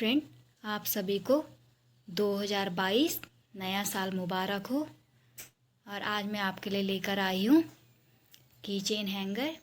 Friend, आप सभी को 2022 नया साल मुबारक हो। और आज मैं आपके लिए लेकर आई हूँ की चेन हैंगर।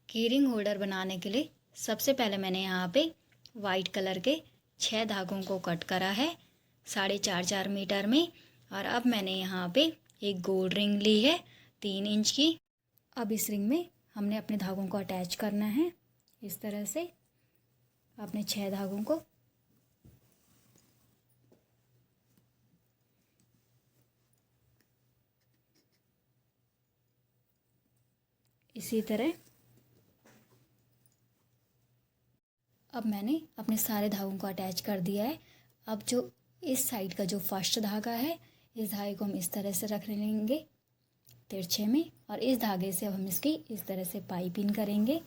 की रिंग होल्डर बनाने के लिए सबसे पहले मैंने यहाँ पे वाइट कलर के 6 धागों को कट करा है 4.5 मीटर में। और अब मैंने यहाँ पे एक गोल्ड रिंग ली है 3 इंच की। अब इस रिंग में हमने अपने धागों को अटैच करना है इस तरह से। अपने 6 धागों को इसी तरह अब मैंने अपने सारे धागों को अटैच कर दिया है। अब जो इस साइड का जो फर्स्ट धागा है, इस धागे को हम इस तरह से रख लेंगे तिरछे में, और इस धागे से अब हम इसकी इस तरह से पाइपिंग करेंगे।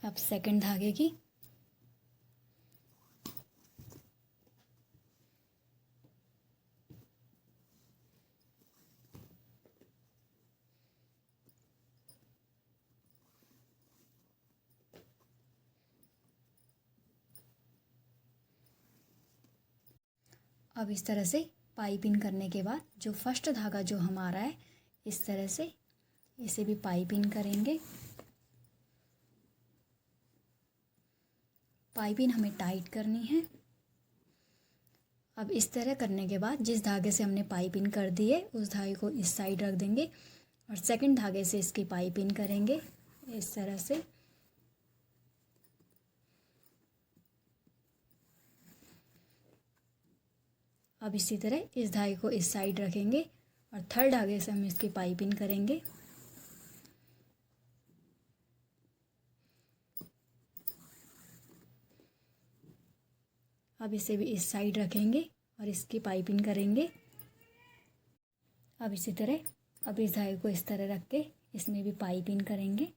अब सेकंड धागे की अब इस तरह से पाइपिंग करने के बाद जो फर्स्ट धागा जो हमारा है, इस तरह से इसे भी पाइपिंग करेंगे। पाइपिंग हमें टाइट करनी है। अब इस तरह करने के बाद जिस धागे से हमने पाइपिंग कर दी है उस धागे को इस साइड रख देंगे और सेकंड धागे से इसकी पाइपिंग करेंगे इस तरह से। अब इसी तरह इस धागे को इस साइड रखेंगे और थर्ड धागे से हम इसकी पाइपिंग करेंगे। अब इसे भी इस साइड रखेंगे और इसकी पाइपिंग करेंगे। अब इसी तरह अब इस धागे को इस तरह रख के इसमें भी पाइपिंग करेंगे।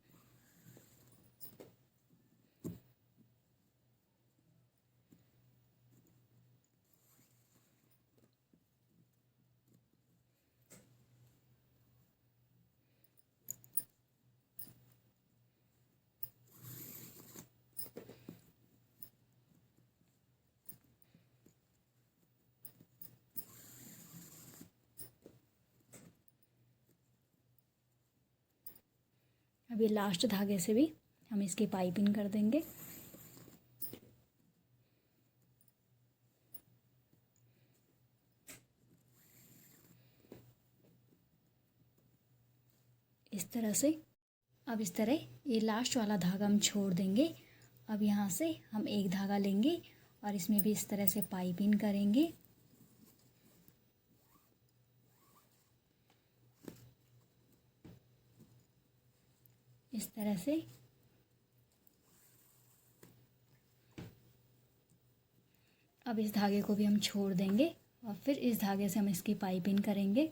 अब ये लास्ट धागे से भी हम इसकी पाइपिंग कर देंगे। इस तरह से अब इस तरह ये लास्ट वाला धागा हम छोड़ देंगे। अब यहाँ से हम एक धागा लेंगे और इसमें भी इस तरह से पाइपिंग करेंगे। इस तरह से अब इस धागे को भी हम छोड़ देंगे और फिर इस धागे से हम इसकी पाइपिंग करेंगे।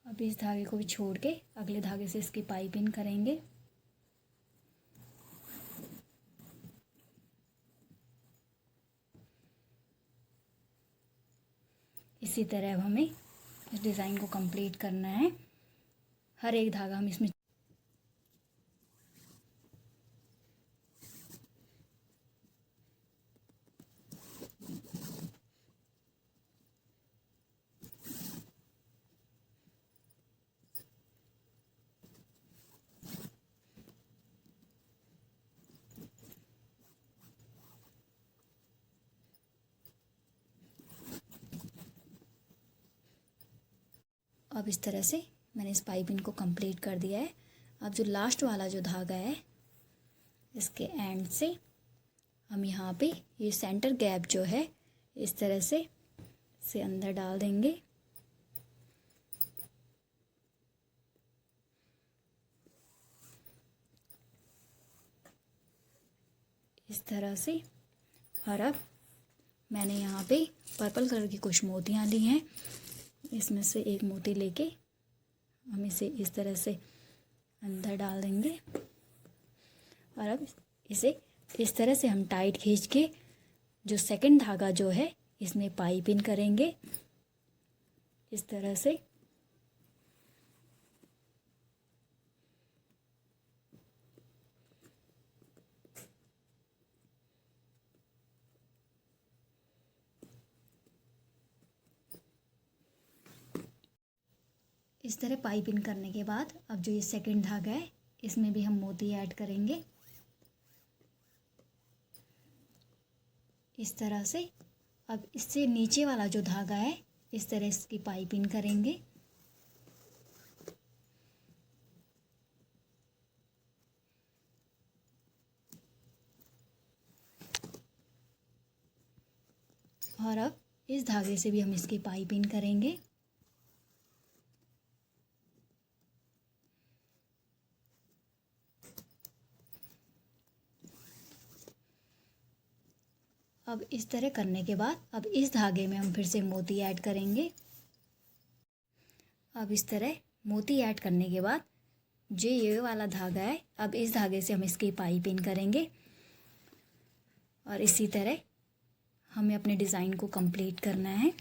अब इस धागे को भी छोड़ के अगले धागे से इसकी पाइपिंग करेंगे। इसी तरह अब हमें इस डिज़ाइन को कंप्लीट करना है। हर एक धागा हम इसमें अब इस तरह से मैंने इस पाइपिंग को कंप्लीट कर दिया है। अब जो लास्ट वाला जो धागा है, इसके एंड से हम यहाँ पे ये सेंटर गैप जो है इस तरह से अंदर डाल देंगे। इस तरह से। और अब मैंने यहाँ पे पर्पल कलर की कुछ मोतियाँ ली हैं। इसमें से एक मोती लेके हम इसे इस तरह से अंदर डाल देंगे और अब इसे इस तरह से हम टाइट खींच के जो सेकंड धागा जो है इसमें पाइप इन करेंगे इस तरह से। इस तरह पाइप इन करने के बाद अब जो ये सेकंड धागा है इसमें भी हम मोती ऐड करेंगे इस तरह से। अब इससे नीचे वाला जो धागा है इस तरह इसकी पाइप इन करेंगे। और अब इस धागे से भी हम इसकी पाइप इन करेंगे। अब इस तरह करने के बाद अब इस धागे में हम फिर से मोती ऐड करेंगे। अब इस तरह मोती ऐड करने के बाद जो ये वाला धागा है अब इस धागे से हम इसकी पाइप इन करेंगे और इसी तरह हमें अपने डिज़ाइन को कंप्लीट करना है।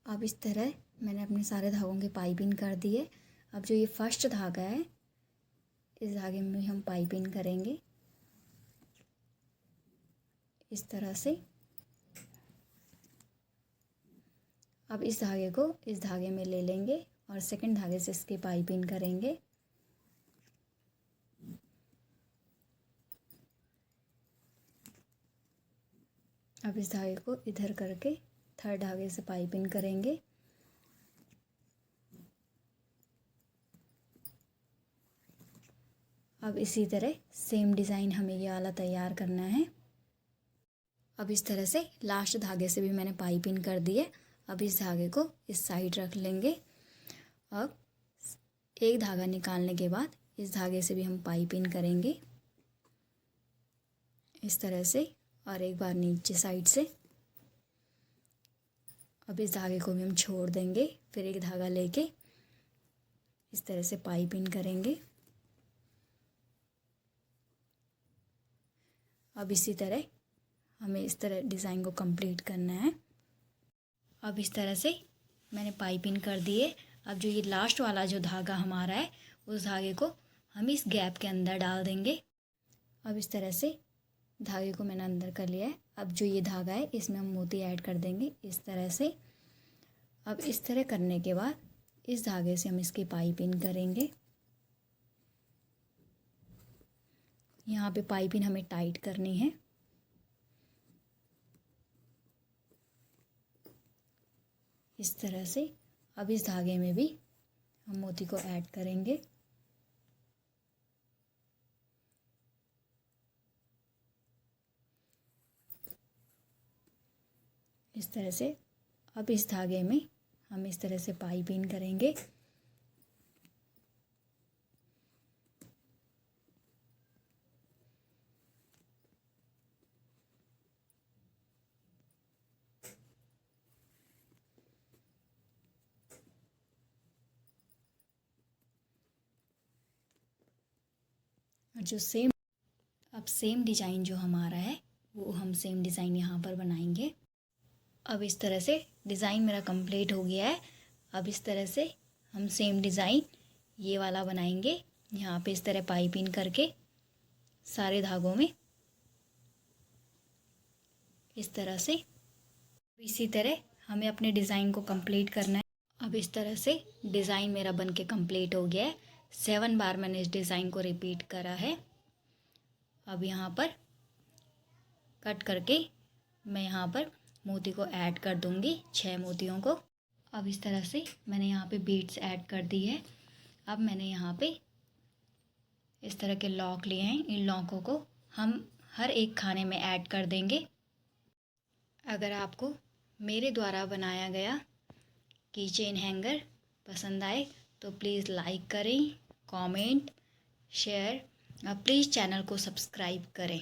अब इस तरह मैंने अपने सारे धागों के पाइप इन कर दिए। अब जो ये फर्स्ट धागा है इस धागे में हम पाइप इन करेंगे इस तरह से। अब इस धागे को इस धागे में ले लेंगे और सेकंड धागे से इसके पाइप इन करेंगे। अब इस धागे को इधर करके थर्ड धागे से पाइप इन करेंगे। अब इसी तरह सेम डिज़ाइन हमें ये वाला तैयार करना है। अब इस तरह से लास्ट धागे से भी मैंने पाइप इन कर दिए। अब इस धागे को इस साइड रख लेंगे। अब एक धागा निकालने के बाद इस धागे से भी हम पाइप इन करेंगे इस तरह से और एक बार नीचे साइड से। अब इस धागे को भी हम छोड़ देंगे, फिर एक धागा लेके इस तरह से पाइप इन करेंगे। अब इसी तरह हमें इस तरह डिज़ाइन को कंप्लीट करना है। अब इस तरह से मैंने पाइप इन कर दिए। अब जो ये लास्ट वाला जो धागा हमारा है उस धागे को हम इस गैप के अंदर डाल देंगे। अब इस तरह से धागे को मैंने अंदर कर लिया है। अब जो ये धागा है इसमें हम मोती ऐड कर देंगे इस तरह से। अब इस तरह करने के बाद इस धागे से हम इसकी पाइपिंग करेंगे। यहाँ पे पाइपिंग हमें टाइट करनी है। इस तरह से अब इस धागे में भी हम मोती को ऐड करेंगे। इस तरह से अब इस धागे में हम इस तरह से पाइपिंग करेंगे। और जो सेम डिज़ाइन जो हमारा है वो हम सेम डिज़ाइन यहाँ पर बनाएंगे। अब इस तरह से डिज़ाइन मेरा कंप्लीट हो गया है। अब इस तरह से हम सेम डिज़ाइन ये वाला बनाएंगे। यहाँ पे इस तरह पाइपिंग करके सारे धागों में इस तरह से। इसी तरह हमें अपने डिज़ाइन को कंप्लीट करना है। अब इस तरह से डिज़ाइन मेरा बन के कंप्लीट हो गया है। 7 बार मैंने इस डिज़ाइन को रिपीट करा है। अब यहाँ पर कट करके मैं यहाँ पर मोती को ऐड कर दूँगी, 6 मोतियों को। अब इस तरह से मैंने यहाँ पे बीड्स ऐड कर दी है। अब मैंने यहाँ पे इस तरह के लॉक लिए हैं। इन लॉकों को हम हर एक खाने में ऐड कर देंगे। अगर आपको मेरे द्वारा बनाया गया की चेन हैंगर पसंद आए तो प्लीज़ लाइक करें, कमेंट, शेयर और प्लीज़ चैनल को सब्सक्राइब करें।